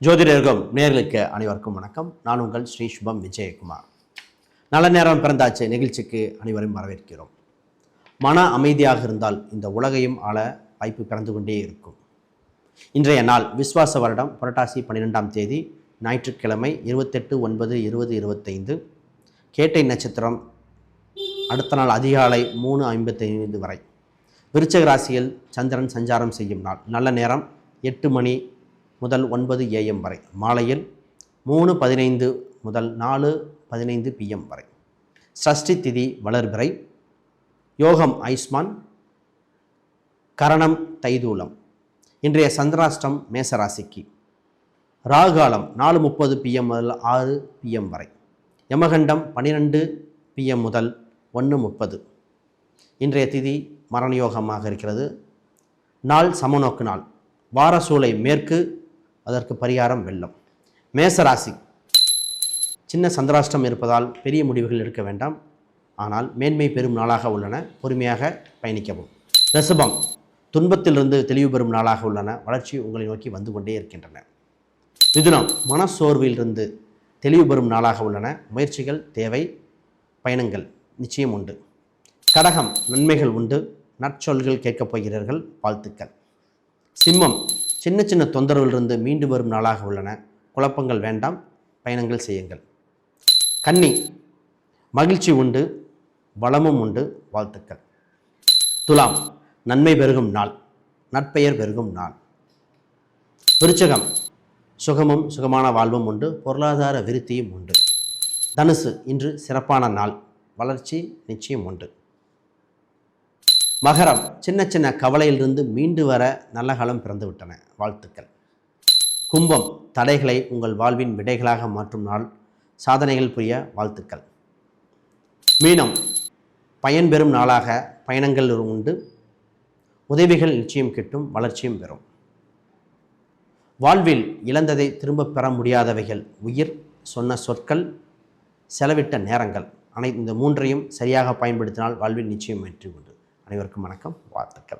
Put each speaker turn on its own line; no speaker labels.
ஜோதிடர்கள் நேர்களுக்கு அனைவருக்கும் வணக்கம். நான் உங்கள் ஸ்ரீ சுபம் விஜயகுமார். நல்ல நேரம் பிறந்தாச்சு நிகழ்ச்சிக்கு அனைவரும் வரவேற்கிறோம். மன அமைதியாக இருந்தால் இந்த உலகையும் ஆள வாய்ப்பு பிறந்து கொண்டே இருக்கும். இன்றைய நாள் விஸ்வாச வருடம் புரட்டாசி 12ஆம் தேதி ஞாயிற்றுக்கிழமை 28/9/2025. கேட்டை நட்சத்திரம் அடுத்த நாள் அதிகாலை 3:55 வரை. விருச்சிக ராசியில் சந்திரன் சஞ்சாரம் செய்யும் நாள். நல்ல நேரம் 8 மணி முதல் 9 AM வரை. மாலையில் 3:15 முதல் 4:15 PM வரை. சஷ்டி திதி வளர்பிறை. யோகம் ஐஸ்மான். கரணம் தைதூலம். இன்றைய சந்திராஷ்டம் மேசராசிக்கு. ராகுகாலம் 4:30 PM முதல் 6 PM வரை. யமகண்டம் 12 PM முதல் 1:30. இன்றைய திதி மரணயோகமாக இருக்கிறது. நாள் சமநோக்கு நாள். வாரசூலை மேற்கு. அதற்கு பரிகாரம் வெள்ளம். மேசராசி சின்ன சந்திராஷ்டம் இருப்பதால் பெரிய முடிவுகள் எடுக்க வேண்டாம். ஆனால் மேன்மை பெறும் நாளாக உள்ளன. பொறுமையாக பயணிக்கவும். ரிஷபம் துன்பத்திலிருந்து தெளிவு பெறும் நாளாக உள்ளன. வளர்ச்சி உங்களை நோக்கி வந்து கொண்டே இருக்கின்றன. மிதுனம் மனசோர்விலிருந்து தெளிவு பெறும் நாளாக உள்ளன. முயற்சிகள் தேவை. பயணங்கள் நிச்சயம் உண்டு. கடகம் நன்மைகள் உண்டு. நற்சொல்கள் கேட்கப் போகிறீர்கள். வாழ்த்துக்கள். சிம்மம் சின்ன சின்ன தொந்தரவிலிருந்து மீண்டு வரும் நாளாக உள்ளன. குழப்பங்கள் வேண்டாம். பயணங்கள் செய்யுங்கள். கன்னி மகிழ்ச்சி உண்டு. வளமும் உண்டு. வாழ்த்துக்கள். துலாம் நன்மை பெருகும் நாள். நற்பெயர் பெருகும் நாள். விருச்சிகம் சுகமும் சுகமான வாழ்வும் உண்டு. பொருளாதார விருத்தியும் உண்டு. தனுசு இன்று சிறப்பான நாள். வளர்ச்சி நிச்சயம் உண்டு. மகரம் சின்ன சின்ன கவலையிலிருந்து மீண்டு வர நல்ல காலம் பிறந்து விட்டன. வாழ்த்துக்கள். கும்பம் தடைகளை உங்கள் வாழ்வின் விடைகளாக மாற்றும் நாள். சாதனைகள் புரிய வாழ்த்துக்கள். மீனம் பயன்பெறும் நாளாக. பயணங்கள் உண்டு. உதவிகள் நிச்சயம் கிட்டும். வளர்ச்சியும் பெறும். வாழ்வில் இழந்ததை திரும்ப பெற முடியாதவைகள். உயிர், சொன்ன சொற்கள், செலவிட்ட நேரங்கள். இந்த மூன்றையும் சரியாக பயன்படுத்தினால் வாழ்வில் நிச்சயம் வெற்றி உண்டு. அனைவருக்கும் வணக்கம். வாழ்த்துக்கள்.